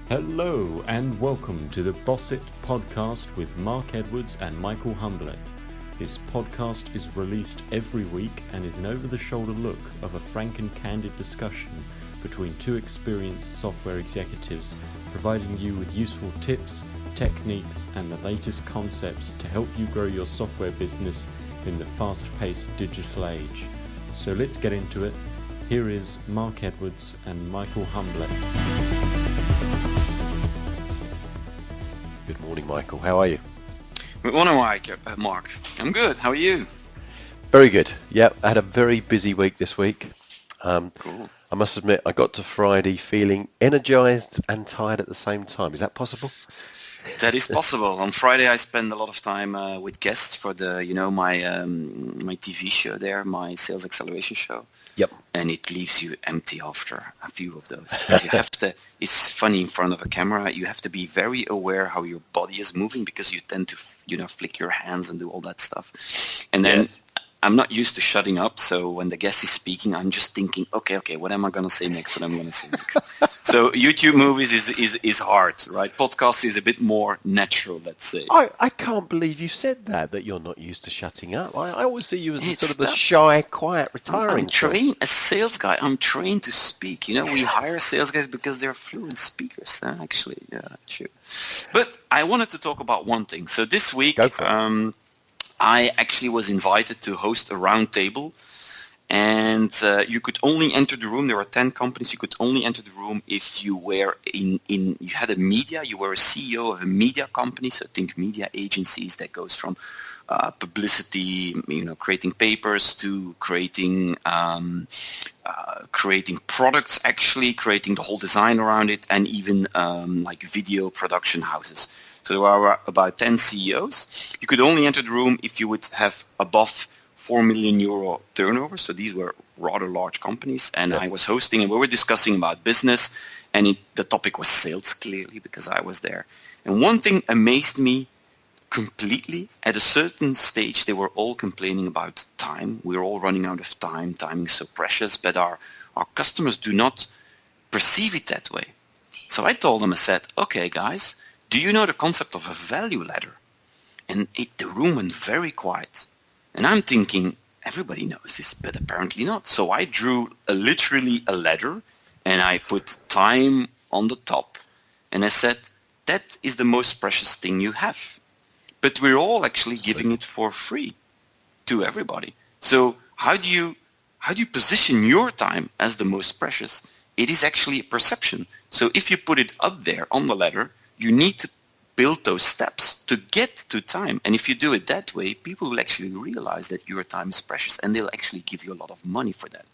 Hello and welcome to the Boss It podcast with Mark Edwards and Michael Humblet. This podcast is released every week and is an over-the-shoulder look of a frank and candid discussion between two experienced software executives, providing you with useful tips, techniques and the latest concepts to help you grow your software business in the fast-paced digital age. So let's get into it. Here is Mark Edwards and Michael Humblet. Good morning, Michael. How are you? Good morning, Mark. I'm good. How are you? Very good. Yeah, I had a very busy week this week. Cool. I must admit, I got to Friday feeling energized and tired at the same time. Is that possible? That is possible. On Friday, I spend a lot of time with guests for the, my TV show there, my sales acceleration show. Yep. And it leaves you empty after a few of those. Because you have to. It's funny in front of a camera. You have to be very aware how your body is moving because you tend to, flick your hands and do all that stuff. And then. Yes. I'm not used to shutting up, so when the guest is speaking, I'm just thinking, okay, what am I going to say next? So YouTube movies is hard, right? Podcast is a bit more natural, let's say. I can't believe you said that you're not used to shutting up. I always see you as the shy, quiet, retiring. I'm trained as sales guy. I'm trained to speak. We hire sales guys because they're fluent speakers. Actually, yeah, true. But I wanted to talk about one thing. So this week, I actually was invited to host a round table, and you could only enter the room. There were 10 companies. You could only enter the room if you were you had a media. You were a CEO of a media company. So think media agencies that goes from publicity, creating papers to creating products, actually creating the whole design around it, and even like video production houses. So there were about 10 CEOs. You could only enter the room if you would have above 4 million euro turnover. So these were rather large companies. And yes. I was hosting, and we were discussing about business. And the topic was sales, clearly, because I was there. And one thing amazed me completely. At a certain stage, they were all complaining about time. We're all running out of time. Time is so precious. But our customers do not perceive it that way. So I told them, I said, okay, guys, do you know the concept of a value ladder? And the room went very quiet. And I'm thinking, everybody knows this, but apparently not. So I drew literally a ladder, and I put time on the top. And I said, that is the most precious thing you have. But we're all actually giving it for free to everybody. So how do you position your time as the most precious? It is actually a perception. So if you put it up there on the ladder, you need to build those steps to get to time. And if you do it that way, people will actually realize that your time is precious, and they'll actually give you a lot of money for that.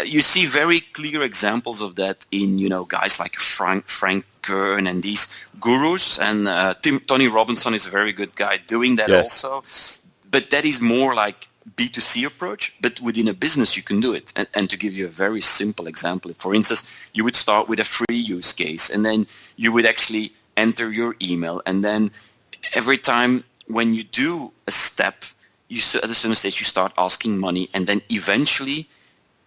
You see very clear examples of that in, guys like Frank Kern and these gurus. And Tony Robinson is a very good guy doing that also. But that is more like B2C approach, but within a business you can do it. And to give you a very simple example, for instance, you would start with a free use case, and then you would actually enter your email, and then every time when you do a step, at a certain stage you start asking money, and then eventually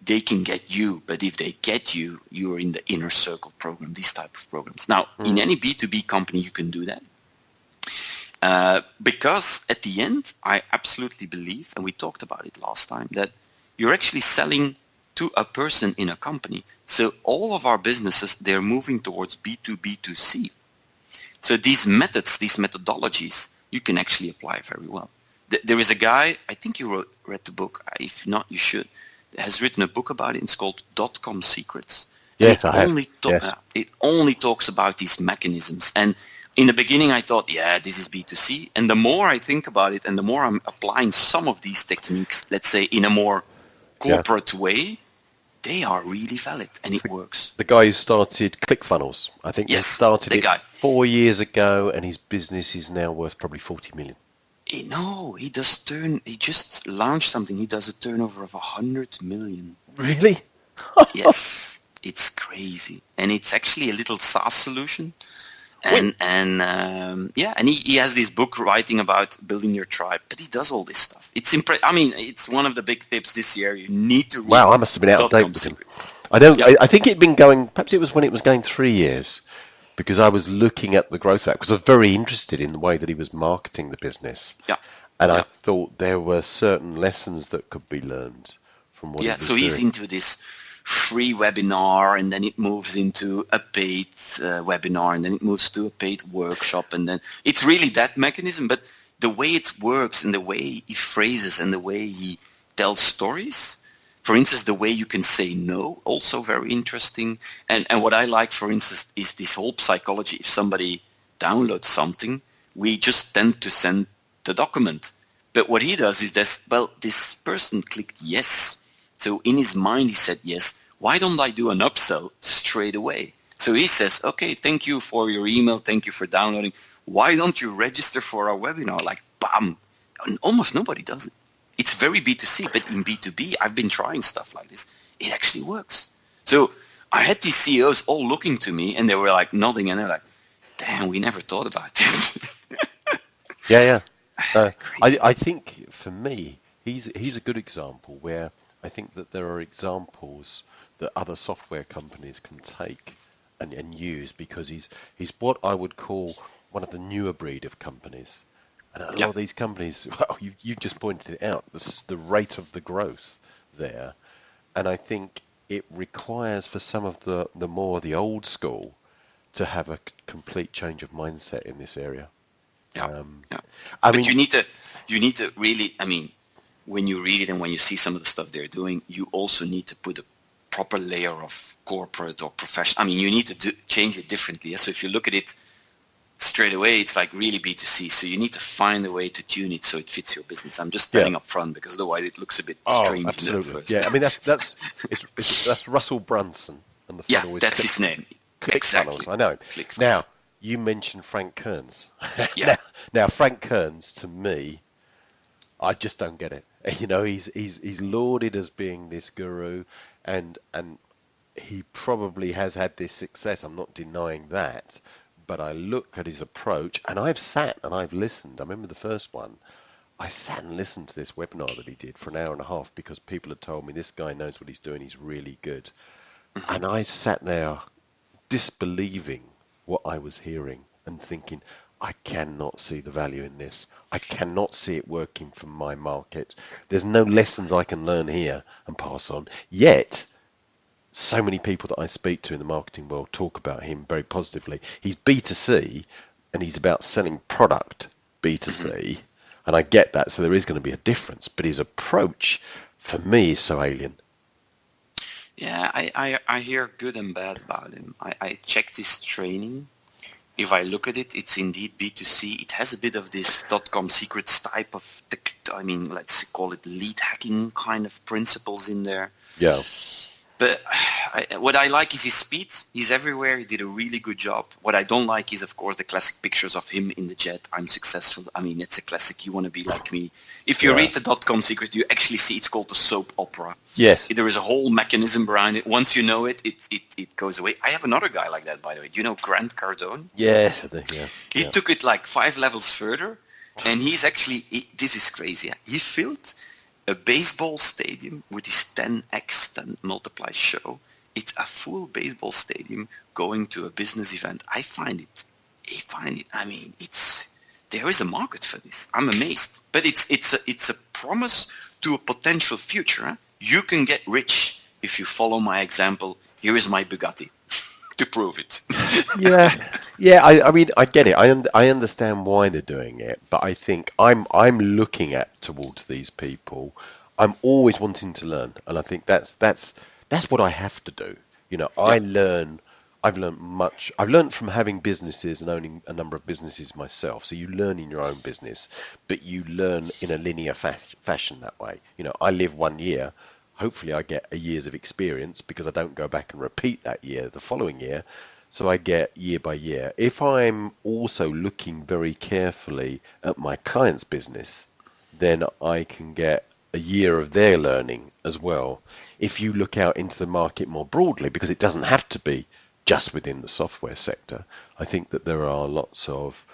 they can get you. But if they get you, you're in the inner circle program, these type of programs. Now, in any B2B company, you can do that. Because at the end, I absolutely believe, and we talked about it last time, that you're actually selling to a person in a company. So all of our businesses, they're moving towards B2B2C. So these methods, these methodologies, you can actually apply very well. There is a guy, I think you read the book, if not, you should, has written a book about it. It's called .com Secrets. Yes, I have. It only talks about these mechanisms. And in the beginning, I thought, this is B2C. And the more I think about it, and the more I'm applying some of these techniques, let's say in a more corporate way, they are really valid, and it works. The guy who started ClickFunnels, I think he started it 4 years ago, and his business is now worth probably 40 million. No, he just launched something. He does a turnover of 100 million. Really? Yes, it's crazy. And it's actually a little SaaS solution. And he has this book writing about building your tribe, but he does all this stuff. It's it's one of the big tips this year. You need to read. Wow, I must have been out of date with him. I don't. Yeah. I think it'd been going. Perhaps it was when it was going 3 years, because I was looking at the growth act because I was very interested in the way that he was marketing the business. Yeah. And Yeah. I thought there were certain lessons that could be learned from what he was so he's doing. into this free webinar, and then it moves into a paid webinar, and then it moves to a paid workshop, and then it's really that mechanism. But the way it works and the way he phrases and the way he tells stories, for instance, the way you can say no, also very interesting. And what I like, for instance, is this whole psychology. If somebody downloads something, we just tend to send the document. But what he does is this, well, this person clicked yes. So in his mind, he said yes. Why don't I do an upsell straight away? So he says, okay, thank you for your email. Thank you for downloading. Why don't you register for our webinar? Like, bam. And almost nobody does it. It's very B2C, but in B2B, I've been trying stuff like this. It actually works. So I had these CEOs all looking to me, and they were like nodding, and they're like, damn, we never thought about this. Yeah. I think for me, he's a good example where I think that there are examples that other software companies can take and use, because he's what I would call one of the newer breed of companies. And a lot of these companies, well, you just pointed it out, the rate of the growth there. And I think it requires for some of the old school to have a complete change of mindset in this area. But you need to really, I mean, when you read it and when you see some of the stuff they're doing, you also need to put a proper layer of corporate or professional. I mean, you need to change it differently. So if you look at it straight away, it's like really B2C. So you need to find a way to tune it so it fits your business. I'm just telling up front, because otherwise it looks a bit strange. Absolutely. At first. Yeah, I mean that's Russell Brunson, and the funnel is that's his name. ClickFunnels. I know. Now you mentioned Frank Kearns. Now Frank Kearns, to me, I just don't get it. You know, he's lauded as being this guru, and he probably has had this success. I'm not denying that. But I look at his approach, and I've sat and I've listened. I remember the first one. I sat and listened to this webinar that he did for an hour and a half, because people had told me this guy knows what he's doing. He's really good. And I sat there disbelieving what I was hearing and thinking, I cannot see the value in this. I cannot see it working for my market. There's no lessons I can learn here and pass on. Yet, so many people that I speak to in the marketing world talk about him very positively. He's B2C, and he's about selling product B2C, and I get that, so there is going to be a difference, but his approach, for me, is so alien. Yeah, I hear good and bad about him. I checked his training. If I look at it, it's indeed B2C. It has a bit of this .com secrets type of, let's call it lead hacking kind of principles in there. Yeah. But what I like is his speed. He's everywhere. He did a really good job. What I don't like is, of course, the classic pictures of him in the jet. I'm successful. I mean, it's a classic. You want to be like me. If you read the .com secret, you actually see it's called the soap opera. Yes. There is a whole mechanism behind it. Once you know it, it goes away. I have another guy like that, by the way. Do you know Grant Cardone? Yes, I do. Yeah. He took it like 5 levels further, and he's actually, this is crazy. He filled a baseball stadium with his 10x 10 multiply show. It's a full baseball stadium going to a business event. I find it. I mean, there is a market for this. I'm amazed. But it's a promise to a potential future. Huh? You can get rich if you follow my example. Here is my Bugatti to prove it. Yeah. I mean, I get it. I understand why they're doing it, but I think I'm looking towards these people. I'm always wanting to learn, and I think that's what I have to do. You know, I've learned much. I've learned from having businesses and owning a number of businesses myself. So you learn in your own business, but you learn in a linear fashion that way. You know, I live 1 year. Hopefully I get a year's of experience, because I don't go back and repeat that year the following year. So I get year by year. If I'm also looking very carefully at my client's business, then I can get a year of their learning as well. If you look out into the market more broadly, because it doesn't have to be just within the software sector, I think that there are lots of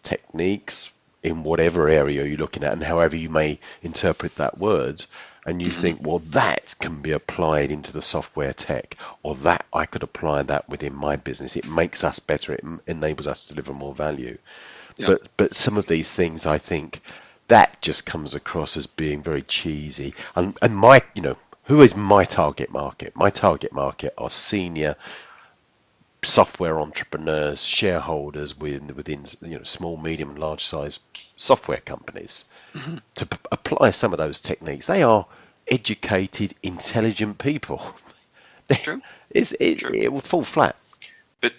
techniques in whatever area you're looking at and however you may interpret that word, and you think, well, that can be applied into the software tech, or that I could apply that within my business. It makes us better. It enables us to deliver more value. Yeah. But some of these things, I think, that just comes across as being very cheesy. And my, who is my target market? My target market are senior software entrepreneurs, shareholders within small, medium, and large size software companies. To apply some of those techniques, they are educated, intelligent people. True. It will fall flat. But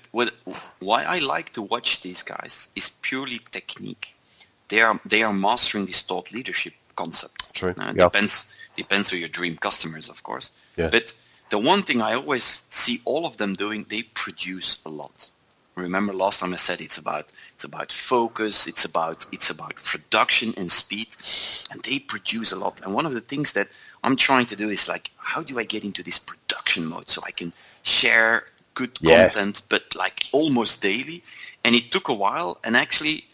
why I like to watch these guys is purely technique. They are mastering this thought leadership concept. True. Yeah. Depends on your dream customers, of course. Yeah. But the one thing I always see all of them doing, they produce a lot. Remember last time I said it's about focus, it's about production and speed, and they produce a lot. And one of the things that I'm trying to do is like, how do I get into this production mode so I can share good content, but like almost daily? And it took a while, and actually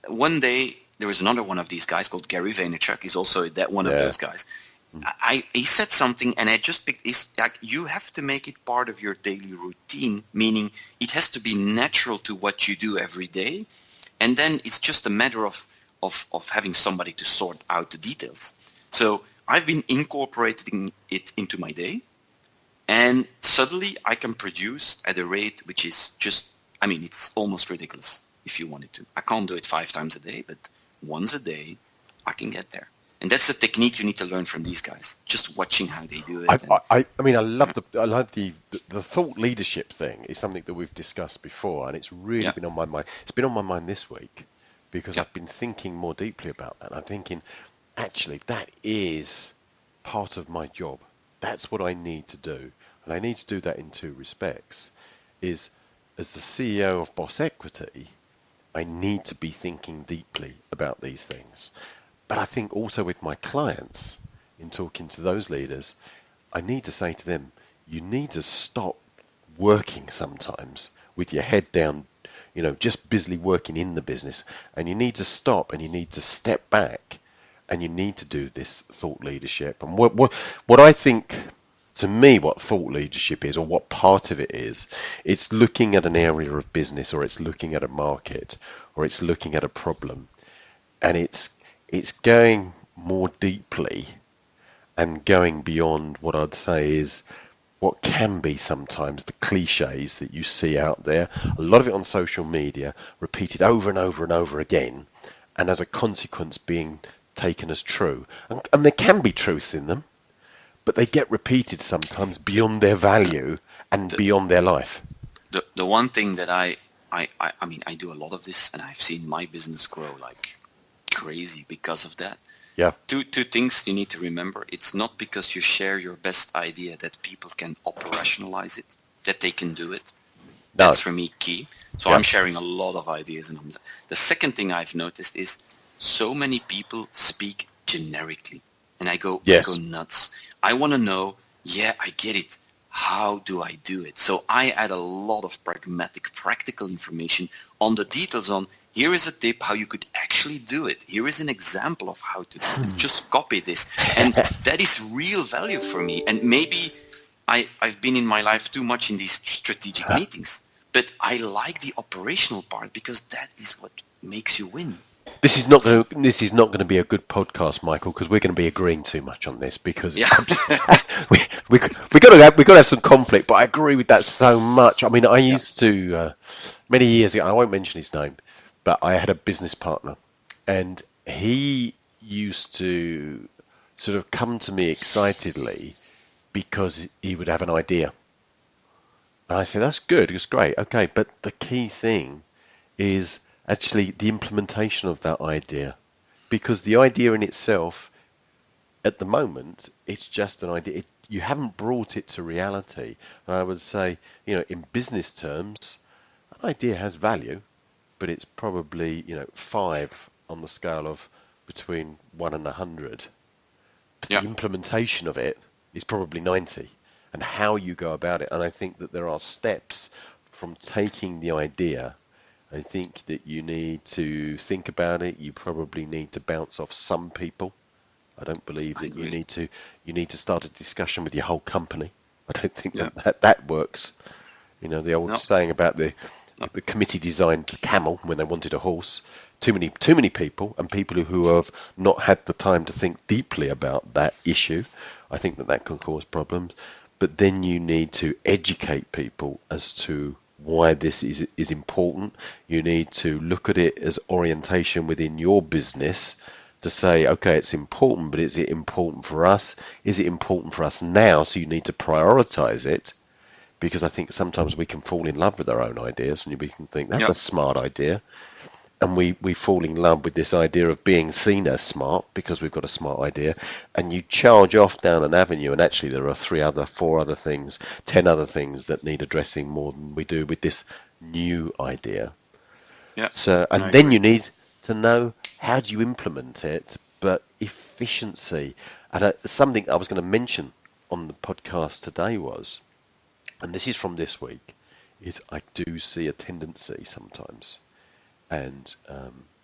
one day there was another one of these guys called Gary Vaynerchuk. He's also one of those guys. He said something, and I just picked. It's like, you have to make it part of your daily routine, meaning it has to be natural to what you do every day, and then it's just a matter of having somebody to sort out the details. So I've been incorporating it into my day, and suddenly I can produce at a rate which is just, it's almost ridiculous if you wanted to. I can't do it 5 times a day, but once a day I can get there. And that's the technique you need to learn from these guys. Just watching how they do it. I love the thought leadership thing is something that we've discussed before, and it's really been on my mind. It's been on my mind this week because I've been thinking more deeply about that. I'm thinking, actually, that is part of my job. That's what I need to do, and I need to do that in 2 respects. Is as the CEO of Boss Equity, I need to be thinking deeply about these things. But I think also with my clients, in talking to those leaders, I need to say to them, you need to stop working sometimes with your head down, just busily working in the business. And you need to stop and you need to step back and you need to do this thought leadership. And what I think, to me, what thought leadership is, or what part of it is, it's looking at an area of business, or it's looking at a market, or it's looking at a problem. And it's going more deeply and going beyond what I'd say is what can be sometimes the cliches that you see out there. A lot of it on social media, repeated over and over and over again, and as a consequence being taken as true. And there can be truth in them, but they get repeated sometimes beyond their value and beyond their life. The one thing that I do a lot of this, and I've seen my business grow like crazy because of that. Yeah. Two things you need to remember. It's not because you share your best idea that people can operationalize it, that they can do it. No. That's for me key. So I'm sharing a lot of ideas. And the second thing I've noticed is so many people speak generically, and I go nuts. I want to know, I get it. How do I do it? So I add a lot of pragmatic, practical information on the details on, here is a tip how you could actually do it. Here is an example of how to do it. Just copy this. And that is real value for me. And maybe I've been in my life too much in these strategic meetings, but I like the operational part because that is what makes you win. This is not going to be a good podcast, Michael, because we're going to be agreeing too much on this because we got to have some conflict. But I agree with that so much. I used to many years ago. I won't mention his name, but I had a business partner, and he used to sort of come to me excitedly because he would have an idea, and I said, "That's good. It's great. Okay, but the key thing is." Actually, the implementation of that idea, because the idea in itself, at the moment, it's just an idea. You haven't brought it to reality. And I would say, in business terms, an idea has value, but it's probably, 5 on the scale of between 1 and 100. But the implementation of it is probably 90, and how you go about it. And I think that there are steps from taking the idea I think that you need to think about it. You probably need to bounce off some people. I don't believe that you need to start a discussion with your whole company. I don't think that works. You know, the old saying about the committee designed camel when they wanted a horse. Too many people, and people who have not had the time to think deeply about that issue. I think that can cause problems. But then you need to educate people as to why this is important. You need to look at it as orientation within your business to say, okay, it's important, but is it important for us? Is it important for us now? So you need to prioritize it, because I think sometimes we can fall in love with our own ideas, and we can think that's a smart idea. And we fall in love with this idea of being seen as smart because we've got a smart idea, and you charge off down an avenue, and actually there are 4 other things, 10 other things that need addressing more than we do with this new idea. Yeah. So, and then you need to know how do you implement it, but efficiency. And something I was going to mention on the podcast today was, and this is from this week, is I do see a tendency sometimes. And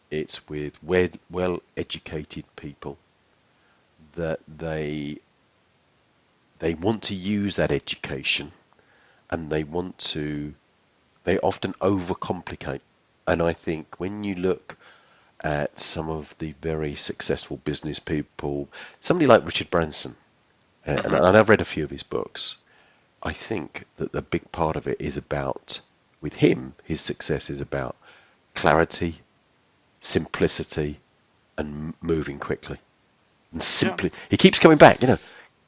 it's with well-educated people that they want to use that education, and they often overcomplicate. And I think when you look at some of the very successful business people, somebody like Richard Branson, and I've read a few of his books, I think that the big part of it is about, with him, his success is about clarity, simplicity, and moving quickly. And simply, he keeps coming back.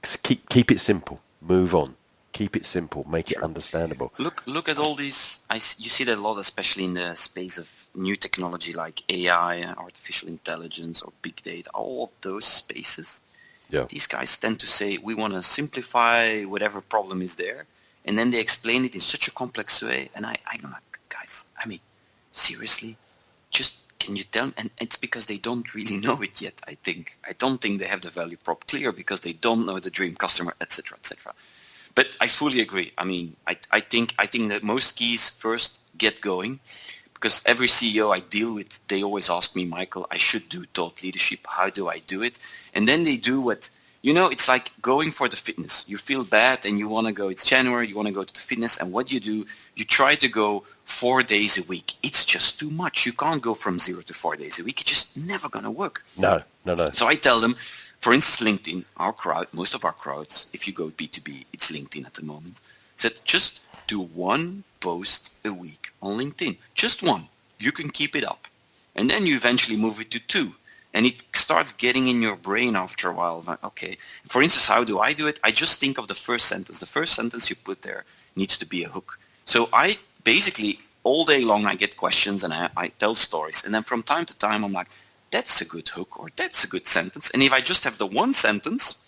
Keep it simple. Move on. Keep it simple. Make it understandable. Look at all these. You see that a lot, especially in the space of new technology like AI, artificial intelligence, or big data. All of those spaces. Yeah. These guys tend to say we want to simplify whatever problem is there, and then they explain it in such a complex way. And I'm like, guys, I mean, seriously, just can you tell me? And it's because they don't really know it yet, I think. I don't think they have the value prop clear because they don't know the dream customer, etc., etc. But I fully agree. I mean, I think that most keys first get going, because every CEO I deal with, they always ask me, Michael, I should do thought leadership. How do I do it? And then they do what, it's like going for the fitness. You feel bad and you want to go, it's January, you want to go to the fitness, and what you do, you try to go 4 days a week. It's just too much. You can't go from 0 to 4 days a week. It's just never going to work. No. So I tell them, for instance, LinkedIn, our crowd, most of our crowds, if you go B2B, it's LinkedIn at the moment, said just do 1 post a week on LinkedIn. Just 1. You can keep it up. And then you eventually move it to 2. And it starts getting in your brain after a while. Like, okay, for instance, how do I do it? I just think of the first sentence. The first sentence you put there needs to be a hook. So I basically, all day long, I get questions and I tell stories. And then from time to time, I'm like, that's a good hook, or that's a good sentence. And if I just have the 1 sentence,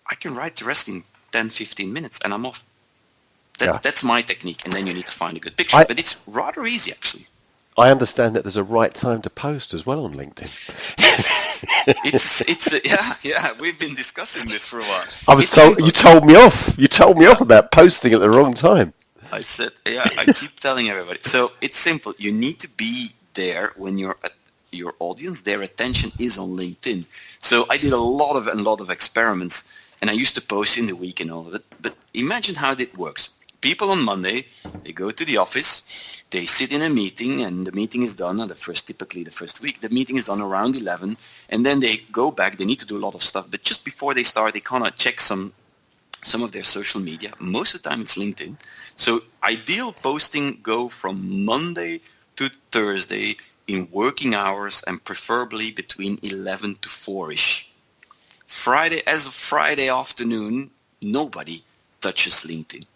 I can write the rest in 10, 15 minutes and I'm off. That's my technique. And then you need to find a good picture. But it's rather easy, actually. I understand that there's a right time to post as well on LinkedIn. Yes, we've been discussing this for a while. You told me off. You told me off about posting at the wrong time. I said, I keep telling everybody. So it's simple. You need to be there when your audience, their attention is on LinkedIn. So I did a lot of experiments, and I used to post in the week and all of it. But imagine how it works. People on Monday, they go to the office, they sit in a meeting, and the meeting is done typically the first week. The meeting is done around 11, and then they go back. They need to do a lot of stuff, but just before they start, they kind of check some of their social media. Most of the time, it's LinkedIn. So ideal posting go from Monday to Thursday in working hours, and preferably between 11 to 4-ish. As of Friday afternoon, nobody touches LinkedIn.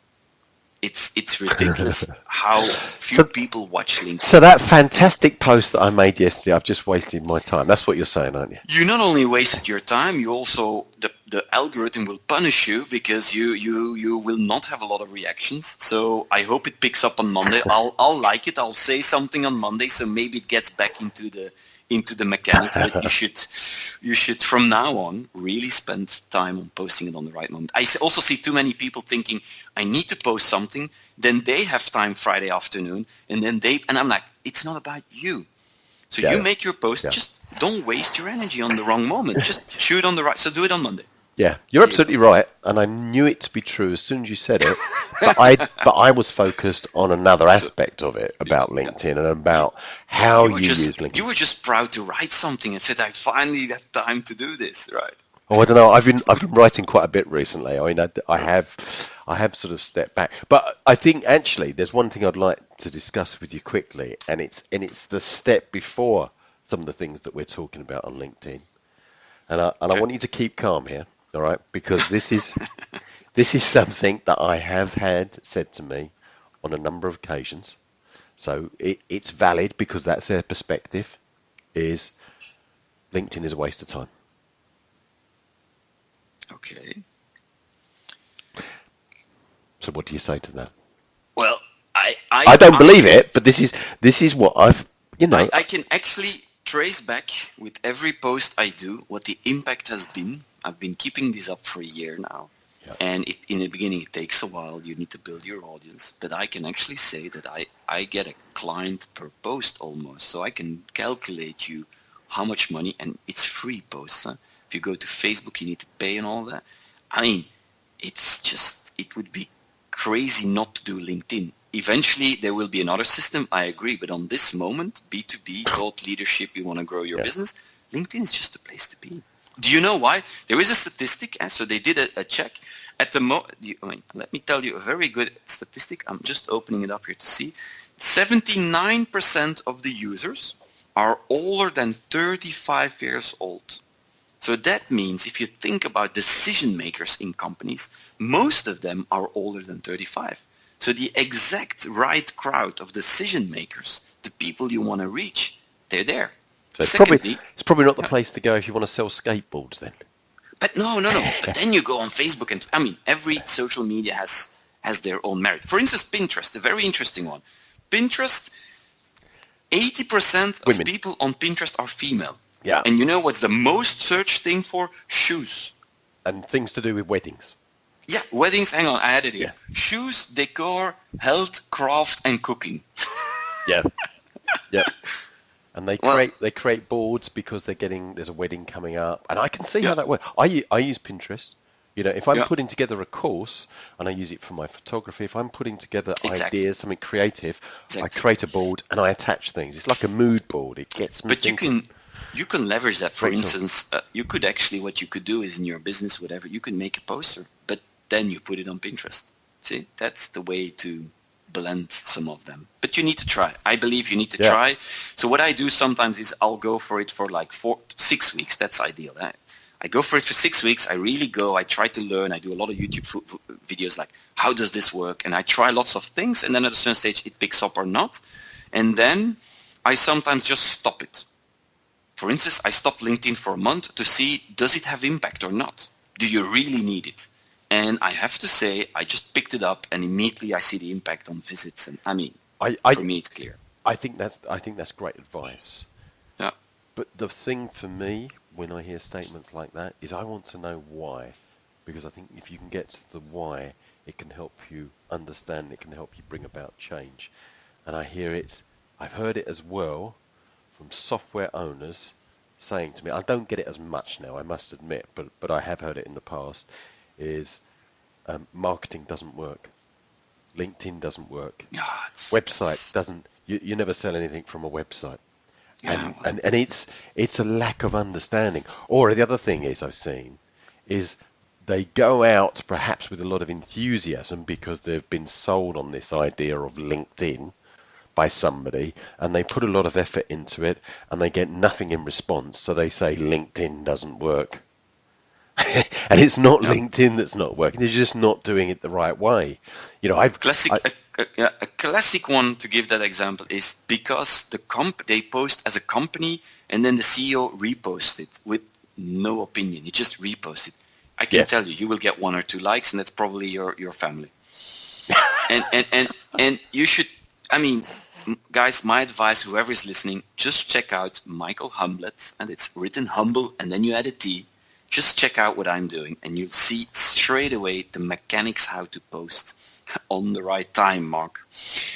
It's ridiculous how few people watch LinkedIn. So that fantastic post that I made yesterday, I've just wasted my time. That's what you're saying, aren't you? You not only wasted your time, you also the algorithm will punish you because you will not have a lot of reactions. So I hope it picks up on Monday. I'll like it. I'll say something on Monday, so maybe it gets back into the mechanics. But you should from now on really spend time on posting it on the right moment. I also see too many people thinking I need to post something, then they have time Friday afternoon, and I'm like, it's not about you. So Yeah. you make your post, just don't waste your energy on the wrong moment. Just shoot on the right. So do it on Monday. Yeah, you're absolutely right, and I knew it to be true as soon as you said it. But I was focused on another aspect of it about LinkedIn and about how you use LinkedIn. You were just proud to write something and said, "I finally got time to do this." Right? Oh, I don't know. I've been writing quite a bit recently. I mean, I have sort of stepped back, but I think actually there's one thing I'd like to discuss with you quickly, and it's the step before some of the things that we're talking about on LinkedIn, and I want you to keep calm here. All right, because this is something that I have had said to me on a number of occasions. So it's valid because that's their perspective. Is LinkedIn is a waste of time. Okay. So what do you say to that? Well, I don't believe it, but this is what I've I can actually trace back with every post I do what the impact has been. I've been keeping this up for a year now. Yeah. And in the beginning, it takes a while. You need to build your audience. But I can actually say that I get a client per post almost. So I can calculate you how much money, and it's free posts. Huh? If you go to Facebook, you need to pay and all that. I mean, it would be crazy not to do LinkedIn. Eventually, there will be another system, I agree. But on this moment, B2B, thought leadership, you want to grow your business, LinkedIn is just a place to be. Do you know why? There is a statistic, so they did a check. At the let me tell you a very good statistic. I'm just opening it up here to see. 79% of the users are older than 35 years old. So that means if you think about decision makers in companies, most of them are older than 35. So the exact right crowd of decision makers, the people you want to reach, they're there. So it's probably not the place to go if you want to sell skateboards then. But no. But then you go on Facebook and every social media has their own merit. For instance, Pinterest, a very interesting one. Pinterest, 80% of people on Pinterest are female. Yeah. And you know what's the most searched thing for? Shoes. And things to do with weddings. Yeah, weddings. Hang on, I had it here. Yeah. Shoes, decor, health, craft, and cooking. Yeah. And they create boards because there's a wedding coming up, and I can see how that works. I use Pinterest. If I'm putting together a course and I use it for my photography, if I'm putting together ideas, something creative, I create a board and I attach things. It's like a mood board. It gets me. But thinking. You can leverage that. For instance, you could actually, what you could do is in your business, whatever, you can make a poster, but then you put it on Pinterest. See, that's the way to blend some of them. But you need to try. I believe you need to try. So what I do sometimes is I'll go for it for like 6 weeks. That's ideal. I go for it for 6 weeks. I really go. I try to learn. I do a lot of YouTube videos like, how does this work? And I try lots of things. And then at a certain stage, it picks up or not. And then I sometimes just stop it. For instance, I stop LinkedIn for a month to see, does it have impact or not? Do you really need it? And I have to say, I just picked it up and immediately I see the impact on visits. And for me, it's clear. I think that's great advice. Yeah. But the thing for me, when I hear statements like that, is I want to know why. Because I think if you can get to the why, it can help you understand, it can help you bring about change. And I've heard it as well from software owners saying to me, I don't get it as much now, I must admit, but I have heard it in the past, is marketing doesn't work. LinkedIn doesn't work. Website doesn't, you never sell anything from a website. And it's a lack of understanding. Or the other thing is I've seen is they go out perhaps with a lot of enthusiasm because they've been sold on this idea of LinkedIn by somebody, and they put a lot of effort into it and they get nothing in response, so they say LinkedIn doesn't work. And it's not LinkedIn that's not working, they're just not doing it the right way. A classic one to give that example is because they post as a company and then the CEO reposts it with no opinion. He just reposts it. I can tell you will get 1 or 2 likes, and that's probably your family. and you should, guys, my advice, whoever is listening, just check out Michael Humblet, and it's written humble, and then you add a T. Just check out what I'm doing, and you'll see straight away the mechanics how to post on the right time, Mark.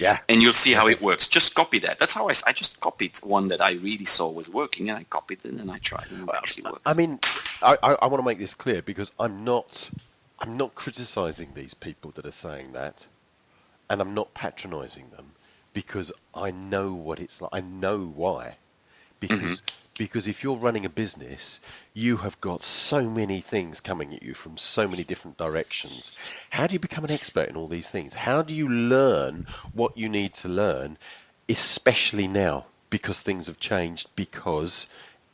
Yeah. And you'll see how it works. Just copy that. That's how I just copied one that I really saw was working, and I copied it and I tried it, and it actually works. I mean, I want to make this clear because I'm not criticizing these people that are saying that, and I'm not patronizing them because I know what it's like. I know why. Because if you're running a business, you have got so many things coming at you from so many different directions. How do you become an expert in all these things? How do you learn what you need to learn, especially now? Because things have changed,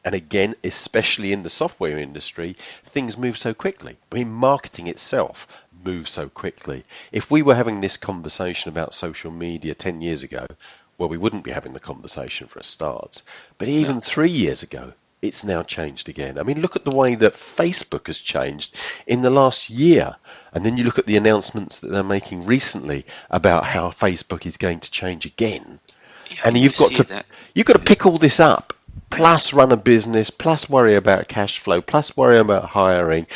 and again, especially in the software industry, things move so quickly. I mean, marketing itself moves so quickly. If we were having this conversation about social media 10 years ago, well, we wouldn't be having the conversation for a start. But even 3 years ago, it's now changed again. I mean, look at the way that Facebook has changed in the last year. And then you look at the announcements that they're making recently about how Facebook is going to change again. Yeah, and you've got to pick all this up, plus run a business, plus worry about cash flow, plus worry about hiring.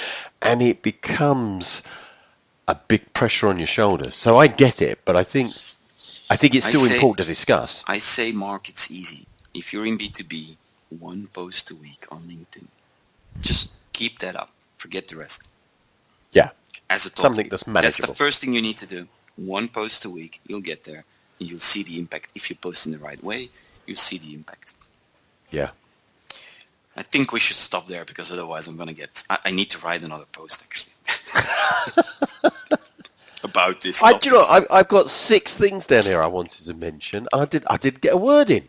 And it becomes a big pressure on your shoulders. So I get it, but I think it's still important to discuss. I say, Mark, it's easy. If you're in B2B, one post a week on LinkedIn. Just keep that up. Forget the rest. Yeah. As a something that's manageable. That's the first thing you need to do. One post a week, you'll get there. And you'll see the impact. If you post in the right way, you'll see the impact. Yeah. I think we should stop there because otherwise I need to write another post, actually. About this. I've got 6 things down here I wanted to mention. I did get a word in.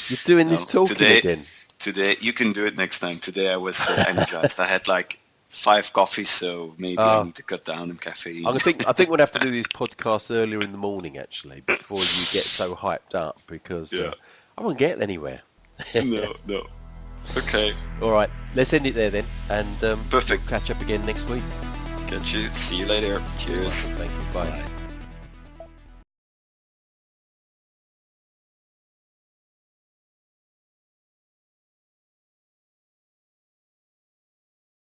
You're doing this talking again. Today, you can do it next time. Today I was energized. I had like 5 coffees, so maybe I need to cut down on caffeine. I think we'll have to do these podcasts earlier in the morning, actually, before you get so hyped up, because I won't get anywhere. No. Okay. All right, let's end it there then, and perfect. We'll catch up again next week. Catch you. See you later. Cheers. Thank you. Bye.